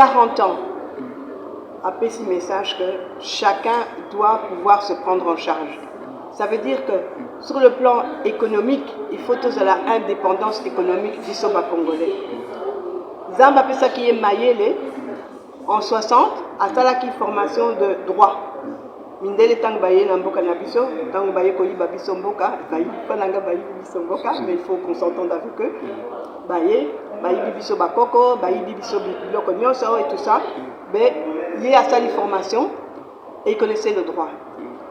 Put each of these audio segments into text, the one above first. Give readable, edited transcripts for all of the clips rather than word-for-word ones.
40 ans, après ce message que chacun doit pouvoir se prendre en charge. Ça veut dire que sur le plan économique, il faut tous l'indépendance économique du Soba congolais. Zamba pesa qui est maillé en 60, à Salaki formation de droit. Mindele tang baye na mboka na biso, tang baye ko yiba biso mboka, bayi fananga bayi biso mboka, mais il faut qu'on s'entende avec eux. Baye biso bakoko, bayi biso biloko nyonso et tout ça, mais il y a ça les formations et ils connaissaient le droit.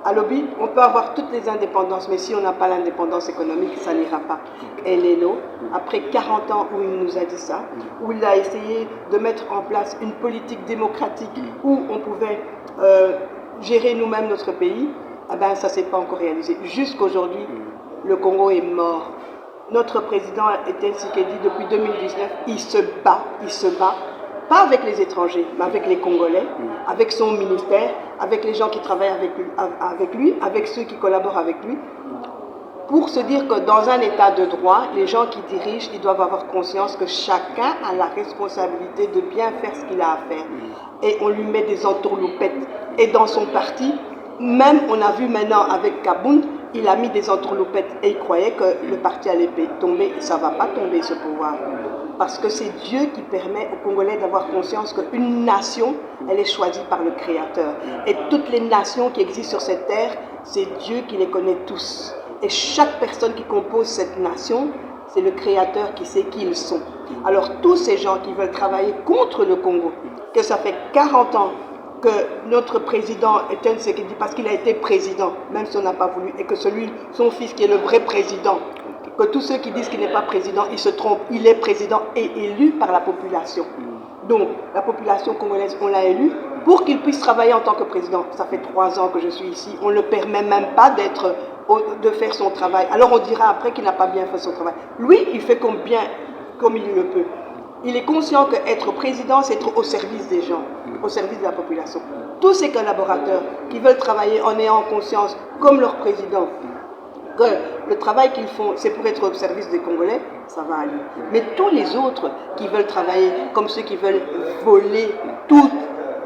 À l'OBI, on peut avoir toutes les indépendances, mais si on n'a pas l'indépendance économique, ça n'ira pas. Et Lelo, après 40 ans où il nous a dit ça, où il a essayé de mettre en place une politique démocratique où on pouvait gérer nous-mêmes notre pays, eh ben, ça ne s'est pas encore réalisé. Jusqu'aujourd'hui, le Congo est mort. Notre président Étienne Tshisekedi, depuis 2019, il se bat, pas avec les étrangers, mais avec les Congolais, avec son ministère, avec les gens qui travaillent avec lui, avec ceux qui collaborent avec lui, pour se dire que dans un état de droit, les gens qui dirigent, ils doivent avoir conscience que chacun a la responsabilité de bien faire ce qu'il a à faire. Et on lui met des entourloupettes. Et dans son parti, même on a vu maintenant avec Kabound, il a mis des entourloupettes et il croyait que le parti allait tomber. Et ça ne va pas tomber ce pouvoir. Parce que c'est Dieu qui permet aux Congolais d'avoir conscience qu'une nation, elle est choisie par le Créateur. Et toutes les nations qui existent sur cette terre, c'est Dieu qui les connaît tous. Et chaque personne qui compose cette nation, c'est le Créateur qui sait qui ils sont. Alors tous ces gens qui veulent travailler contre le Congo, que ça fait 40 ans que notre président Étienne Tshisekedi, parce qu'il a été président, même si on n'a pas voulu, et que son fils qui est le vrai président, que tous ceux qui disent qu'il n'est pas président, ils se trompent. Il est président et élu par la population. Donc, la population congolaise, on l'a élu pour qu'il puisse travailler en tant que président. Ça fait 3 ans que je suis ici. On ne le permet même pas de faire son travail. Alors on dira après qu'il n'a pas bien fait son travail. Lui, il fait comme il le peut. Il est conscient qu'être président, c'est être au service des gens, au service de la population. Tous ces collaborateurs qui veulent travailler en ayant conscience, comme leur président, que le travail qu'ils font, c'est pour être au service des Congolais, ça va aller. Mais tous les autres qui veulent travailler, comme ceux qui veulent voler tous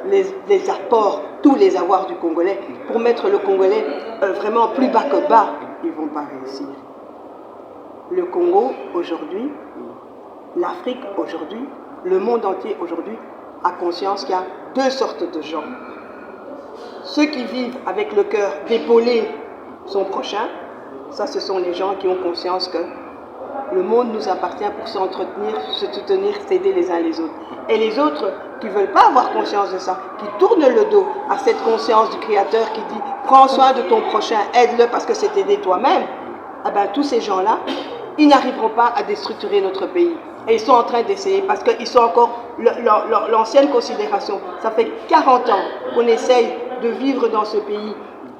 les apports, tous les avoirs du Congolais, pour mettre le Congolais vraiment plus bas que bas, ils ne vont pas réussir. Le Congo, aujourd'hui, l'Afrique, aujourd'hui, le monde entier, aujourd'hui, a conscience qu'il y a 2 sortes de gens. Ceux qui vivent avec le cœur d'épauler son prochain, ça, ce sont les gens qui ont conscience que le monde nous appartient pour s'entretenir, se soutenir, s'aider les uns les autres. Et les autres qui ne veulent pas avoir conscience de ça, qui tournent le dos à cette conscience du Créateur qui dit « Prends soin de ton prochain, aide-le parce que c'est aider toi-même », eh bien, tous ces gens-là, ils n'arriveront pas à déstructurer notre pays. Et ils sont en train d'essayer parce qu'ils sont encore l'ancienne considération. Ça fait 40 ans qu'on essaye de vivre dans ce pays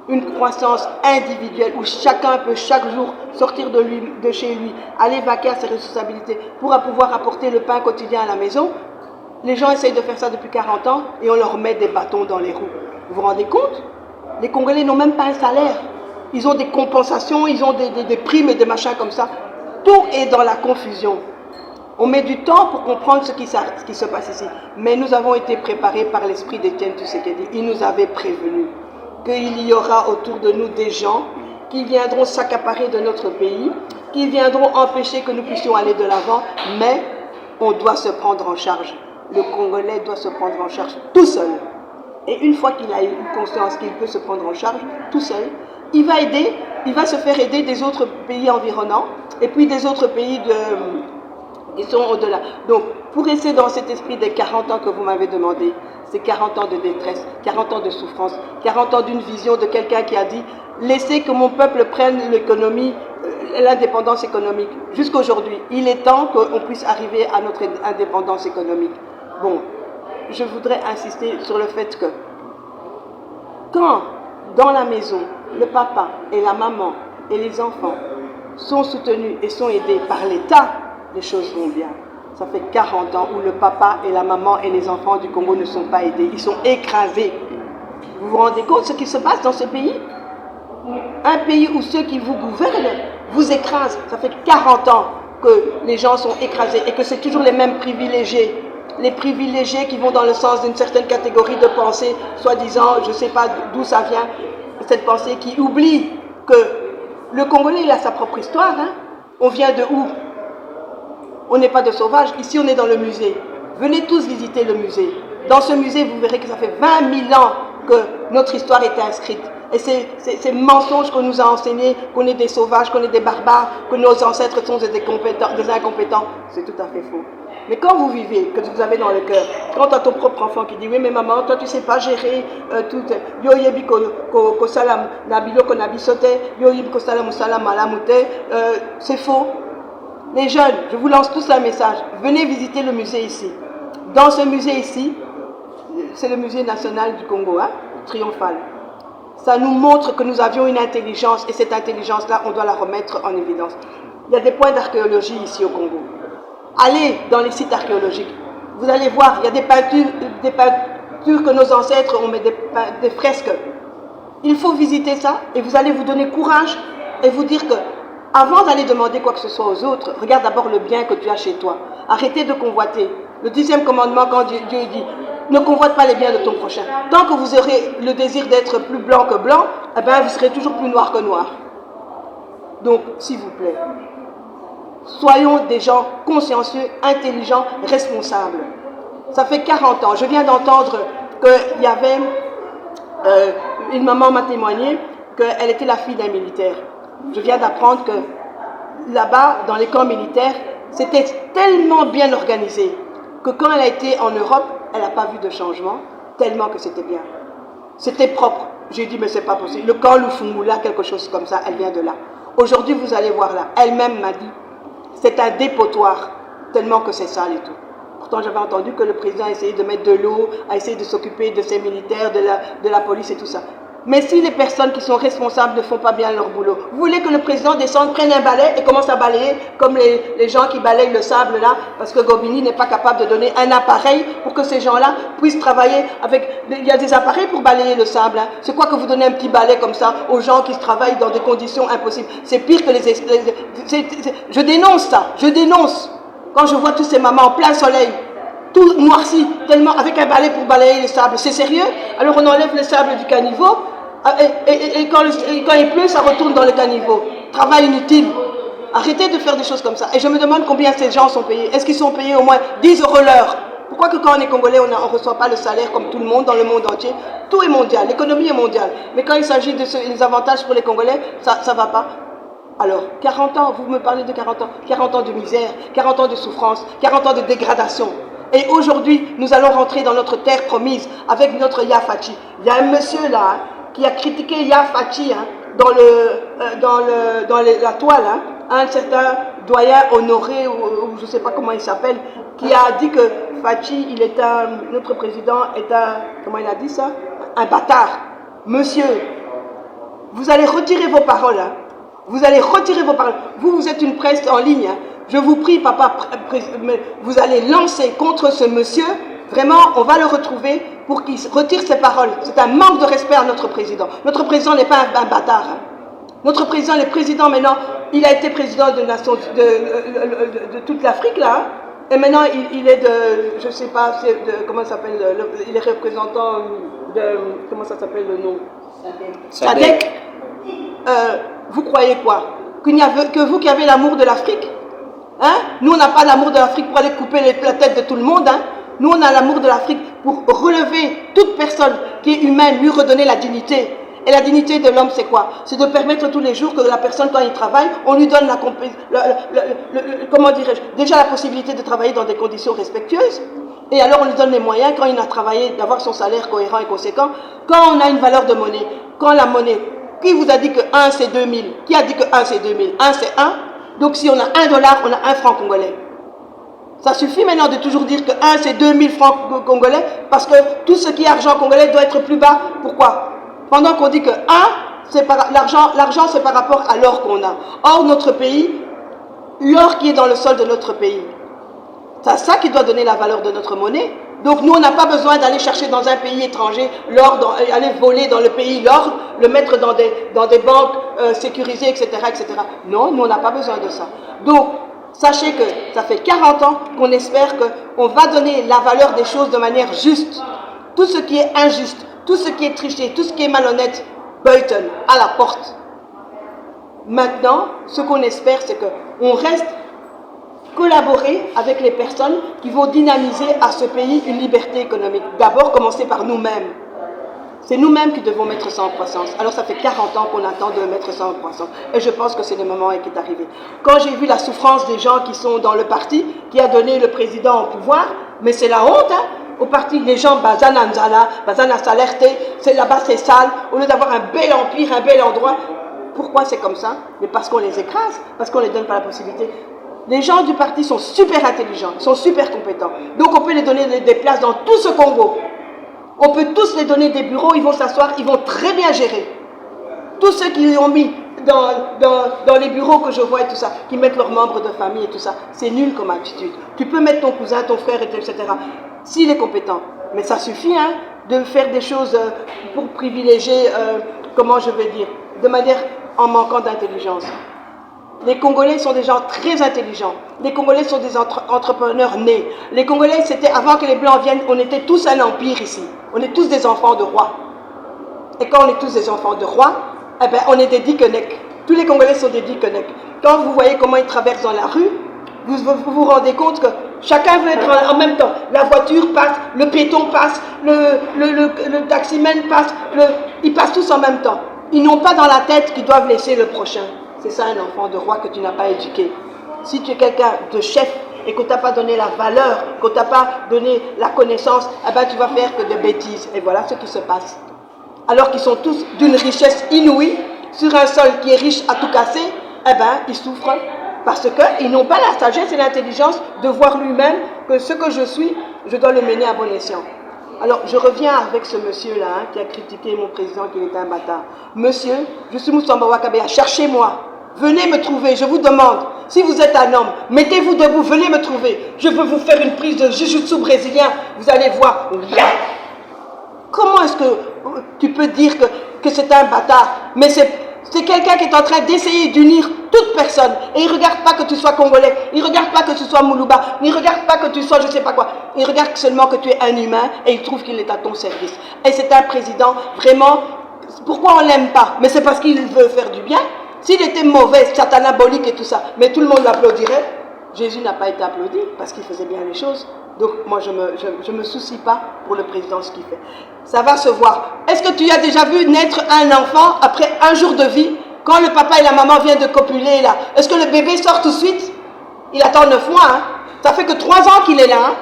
une croissance individuelle où chacun peut chaque jour sortir de chez lui, aller vaquer à ses responsabilités pour pouvoir apporter le pain quotidien à la maison. Les gens essayent de faire ça depuis 40 ans et on leur met des bâtons dans les roues. Vous vous rendez compte? Les Congolais n'ont même pas un salaire. Ils ont des compensations, ils ont des primes et des machins comme ça. Tout est dans la confusion. On met du temps pour comprendre ce qui se passe ici. Mais nous avons été préparés par l'esprit d'Étienne Tshisekedi. Il nous avait prévenus qu'il y aura autour de nous des gens qui viendront s'accaparer de notre pays, qui viendront empêcher que nous puissions aller de l'avant, mais on doit se prendre en charge. Le Congolais doit se prendre en charge tout seul. Et une fois qu'il a eu conscience qu'il peut se prendre en charge tout seul, il va se faire aider des autres pays environnants et puis des autres pays qui sont au-delà. Donc, pour rester dans cet esprit des 40 ans que vous m'avez demandé, c'est 40 ans de détresse, 40 ans de souffrance, 40 ans d'une vision de quelqu'un qui a dit « Laissez que mon peuple prenne l'économie, l'indépendance économique. » Jusqu'aujourd'hui, il est temps qu'on puisse arriver à notre indépendance économique. Bon, je voudrais insister sur le fait que quand, dans la maison, le papa et la maman et les enfants sont soutenus et sont aidés par l'État, les choses vont bien. Ça fait 40 ans où le papa et la maman et les enfants du Congo ne sont pas aidés. Ils sont écrasés. Vous vous rendez compte de ce qui se passe dans ce pays? Un pays où ceux qui vous gouvernent vous écrasent. Ça fait 40 ans que les gens sont écrasés et que c'est toujours les mêmes privilégiés les privilégiés qui vont dans le sens d'une certaine catégorie de pensée, soi-disant, je ne sais pas d'où ça vient, cette pensée qui oublie que le Congolais, il a sa propre histoire. Hein. On vient de où? On n'est pas de sauvages. Ici, on est dans le musée. Venez tous visiter le musée. Dans ce musée, vous verrez que ça fait 20 000 ans que notre histoire était inscrite. Et ces mensonges qu'on nous a enseignés, qu'on est des sauvages, qu'on est des barbares, que nos ancêtres sont des incompétents, c'est tout à fait faux. Mais quand vous vivez, que vous avez dans le cœur, quand tu as ton propre enfant qui dit « Oui, mais maman, toi, tu ne sais pas gérer tout. Yo yebi ko salam nabilo ko nabisote, yo yebi ko salam malamute », c'est faux. Les jeunes, je vous lance tous un message. Venez visiter le musée ici. Dans ce musée ici, c'est le musée national du Congo, hein, triomphal. Ça nous montre que nous avions une intelligence et cette intelligence-là, on doit la remettre en évidence. Il y a des points d'archéologie ici au Congo. Allez dans les sites archéologiques. Vous allez voir, il y a des peintures que nos ancêtres ont mis des fresques. Il faut visiter ça et vous allez vous donner courage et vous dire que avant d'aller demander quoi que ce soit aux autres, regarde d'abord le bien que tu as chez toi. Arrêtez de convoiter. Le 10e commandement, quand Dieu dit « Ne convoite pas les biens de ton prochain ». Tant que vous aurez le désir d'être plus blanc que blanc, eh bien, vous serez toujours plus noir que noir. Donc, s'il vous plaît, soyons des gens consciencieux, intelligents, responsables. Ça fait 40 ans. Je viens d'entendre qu'il y avait... une maman m'a témoigné qu'elle était la fille d'un militaire. Je viens d'apprendre que là-bas, dans les camps militaires, c'était tellement bien organisé que quand elle a été en Europe, elle n'a pas vu de changement, tellement que c'était bien. C'était propre. J'ai dit, mais c'est pas possible. Le camp Lufungula, quelque chose comme ça, elle vient de là. Aujourd'hui, vous allez voir là. Elle-même m'a dit, c'est un dépotoir, tellement que c'est sale et tout. Pourtant, j'avais entendu que le président a essayé de mettre de l'eau, a essayé de s'occuper de ses militaires, de la police et tout ça. Mais si les personnes qui sont responsables ne font pas bien leur boulot, vous voulez que le président descende, prenne un balai et commence à balayer comme les gens qui balayent le sable là, parce que Gobini n'est pas capable de donner un appareil pour que ces gens-là puissent travailler avec... Il y a des appareils pour balayer le sable. Hein. C'est quoi que vous donnez un petit balai comme ça aux gens qui travaillent dans des conditions impossibles? C'est pire que je dénonce ça, je dénonce. Quand je vois tous ces mamans en plein soleil, tout noirci, tellement avec un balai pour balayer le sable, c'est sérieux? Alors on enlève le sable du caniveau, et quand il pleut, ça retourne dans le caniveau. Travail inutile. Arrêtez de faire des choses comme ça. Et je me demande combien ces gens sont payés. Est-ce qu'ils sont payés au moins 10 € l'heure? Pourquoi que quand on est Congolais, on ne reçoit pas le salaire comme tout le monde dans le monde entier? Tout est mondial, l'économie est mondiale. Mais quand il s'agit des avantages pour les Congolais, ça ne va pas. Alors, 40 ans, vous me parlez de 40 ans. 40 ans de misère, 40 ans de souffrance, 40 ans de dégradation. Et aujourd'hui, nous allons rentrer dans notre terre promise avec notre Yafachi. Il y a un monsieur là, hein, qui a critiqué Yafachi hein, dans la toile, hein, un certain doyen Honoré, ou je ne sais pas comment il s'appelle, qui a dit que Fachi, notre président est un, comment il a dit ça? Un bâtard. Monsieur, vous allez retirer vos paroles. Hein. Vous allez retirer vos paroles. Vous êtes une presse en ligne. Hein. Je vous prie, papa, vous allez lancer contre ce monsieur. Vraiment, on va le retrouver pour qu'il retire ses paroles. C'est un manque de respect à notre président. Notre président n'est pas un bâtard. Hein. Notre président, le président maintenant, il a été président de toute l'Afrique là. Hein. Et maintenant, il est de, je ne sais pas, comment ça s'appelle, il est représentant de, comment ça s'appelle le nom? SADC. Vous croyez quoi? Que vous qui avez l'amour de l'Afrique? Hein? Nous, on n'a pas l'amour de l'Afrique pour aller couper la tête de tout le monde. Hein? Nous, on a l'amour de l'Afrique pour relever toute personne qui est humaine, lui redonner la dignité. Et la dignité de l'homme, c'est quoi? C'est de permettre tous les jours que la personne, quand il travaille, on lui donne comment dirais-je, déjà la possibilité de travailler dans des conditions respectueuses. Et alors, on lui donne les moyens, quand il a travaillé, d'avoir son salaire cohérent et conséquent. Quand on a une valeur de monnaie, quand la monnaie, qui vous a dit que 1 c'est 2000? Qui a dit que 1 c'est 2000? 1 c'est 1. Donc si on a $1, on a 1 franc congolais. Ça suffit maintenant de toujours dire que 1 c'est 2000 francs congolais, parce que tout ce qui est argent congolais doit être plus bas. Pourquoi? Pendant qu'on dit que 1, c'est l'argent c'est par rapport à l'or qu'on a. Or, notre pays, l'or qui est dans le sol de notre pays, c'est ça qui doit donner la valeur de notre monnaie. Donc nous, on n'a pas besoin d'aller chercher dans un pays étranger l'or, aller voler dans le pays l'or, le mettre dans des banques sécurisées, etc., etc. Non, nous, on n'a pas besoin de ça. Donc, Sachez que ça fait 40 ans qu'on espère qu'on va donner la valeur des choses de manière juste. Tout ce qui est injuste, tout ce qui est triché, tout ce qui est malhonnête, Burton, à la porte. Maintenant, ce qu'on espère, c'est qu'on reste collaborer avec les personnes qui vont dynamiser à ce pays une liberté économique. D'abord, commencer par nous-mêmes. C'est nous-mêmes qui devons mettre ça en croissance. Alors ça fait 40 ans qu'on attend de mettre ça en croissance. Et je pense que c'est le moment qui est arrivé. Quand j'ai vu la souffrance des gens qui sont dans le parti, qui a donné le président au pouvoir, mais c'est la honte, hein. Au parti, les gens, Bazana Nzala, Bazana Salerte, c'est là-bas, c'est sale. Au lieu d'avoir un bel empire, un bel endroit. Pourquoi c'est comme ça? Mais parce qu'on les écrase, parce qu'on ne les donne pas la possibilité. Les gens du parti sont super intelligents, sont super compétents. Donc on peut les donner des places dans tout ce Congo. On peut tous les donner des bureaux, ils vont s'asseoir, ils vont très bien gérer. Tous ceux qui ont mis dans les bureaux que je vois et tout ça, qui mettent leurs membres de famille et tout ça, c'est nul comme attitude. Tu peux mettre ton cousin, ton frère, etc. S'il est compétent. Mais ça suffit hein, de faire des choses pour privilégier, comment je vais dire, de manière en manquant d'intelligence. Les Congolais sont des gens très intelligents. Les Congolais sont des entrepreneurs nés. Les Congolais, c'était avant que les Blancs viennent, on était tous un empire ici. On est tous des enfants de rois. Et quand on est tous des enfants de rois, eh ben, on est des dikenek. Tous les Congolais sont des dikenek. Quand vous voyez comment ils traversent dans la rue, vous vous rendez compte que chacun veut être en même temps. La voiture passe, le piéton passe, le taximène passe, ils passent tous en même temps. Ils n'ont pas dans la tête qu'ils doivent laisser le prochain. C'est ça un enfant de roi que tu n'as pas éduqué. Si tu es quelqu'un de chef et que tu n'as pas donné la valeur, que tu n'as pas donné la connaissance, eh ben, tu vas faire que des bêtises. Et voilà ce qui se passe. Alors qu'ils sont tous d'une richesse inouïe, sur un sol qui est riche à tout casser, eh ben, ils souffrent parce qu'ils n'ont pas la sagesse et l'intelligence de voir lui-même que ce que je suis, je dois le mener à bon escient. Alors, je reviens avec ce monsieur-là hein, qui a critiqué mon président qu'il était un bâtard. Monsieur, je suis Moussamba Wakabea, cherchez-moi. Venez me trouver, je vous demande. Si vous êtes un homme, mettez-vous debout, venez me trouver. Je veux vous faire une prise de jiu-jitsu brésilien. Vous allez voir. Comment est-ce que tu peux dire que c'est un bâtard? Mais c'est quelqu'un qui est en train d'essayer d'unir toute personne. Et il ne regarde pas que tu sois congolais. Il ne regarde pas que tu sois Moulouba. Il ne regarde pas que tu sois je ne sais pas quoi. Il regarde seulement que tu es un humain et il trouve qu'il est à ton service. Et c'est un président, vraiment, pourquoi on ne l'aime pas? Mais c'est parce qu'il veut faire du bien. S'il était mauvais, satanabolique et tout ça, mais tout le monde l'applaudirait. Jésus n'a pas été applaudi parce qu'il faisait bien les choses. Donc moi je me soucie pas pour le président ce qu'il fait. Ça va se voir. Est-ce que tu as déjà vu naître un enfant après un jour de vie, quand le papa et la maman viennent de copuler là? Est-ce que le bébé sort tout de suite? Il attend 9 mois. Hein? Ça fait que 3 ans qu'il est là hein,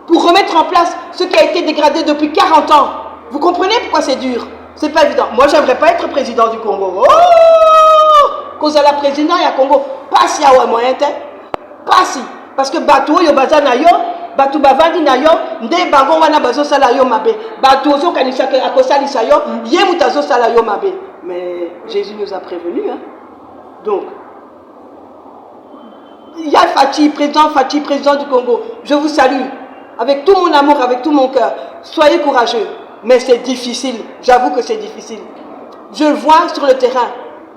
pour remettre en place ce qui a été dégradé depuis 40 ans. Vous comprenez pourquoi c'est dur? C'est pas évident. Moi j'aimerais pas être président du Congo. Oh! Cause à la président, il y a Congo. Pas si à moyen pas si. Parce que bateau, yo bazana yo, bateau bavandi na yo, nde bango wana bazo sala yo mabe. Bateau ozo kanisa ke akosalisa yo, ye mutazo sala yo mabe. Mais Jésus nous a prévenus. Hein. Donc, il y a Fachi, président du Congo. Je vous salue. Avec tout mon amour, avec tout mon cœur. Soyez courageux. Mais c'est difficile. J'avoue que c'est difficile. Je le vois sur le terrain.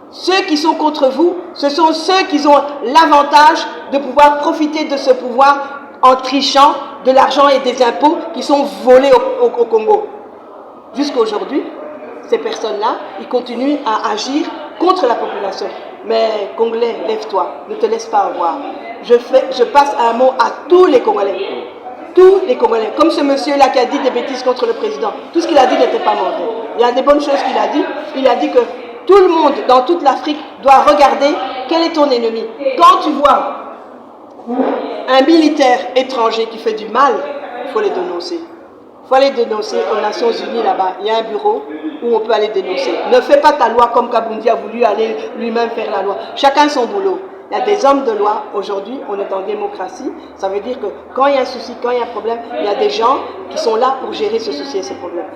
Ceux qui sont contre vous, ce sont ceux qui ont l'avantage de pouvoir profiter de ce pouvoir en trichant de l'argent et des impôts qui sont volés au Congo. Jusqu'à aujourd'hui, ces personnes-là, ils continuent à agir contre la population. Mais Congolais, lève-toi, ne te laisse pas avoir. Je passe un mot à tous les Congolais. Tous les Congolais. Comme ce monsieur-là qui a dit des bêtises contre le président. Tout ce qu'il a dit n'était pas mauvais. Il y a des bonnes choses qu'il a dit. Il a dit que tout le monde dans toute l'Afrique doit regarder quel est ton ennemi. Quand tu vois un militaire étranger qui fait du mal, il faut les dénoncer. Il faut aller dénoncer aux Nations Unies là-bas. Il y a un bureau où on peut aller dénoncer. Ne fais pas ta loi comme Kabundi a voulu aller lui-même faire la loi. Chacun son boulot. Il y a des hommes de loi. Aujourd'hui, on est en démocratie. Ça veut dire que quand il y a un souci, quand il y a un problème, il y a des gens qui sont là pour gérer ce souci et ce problème.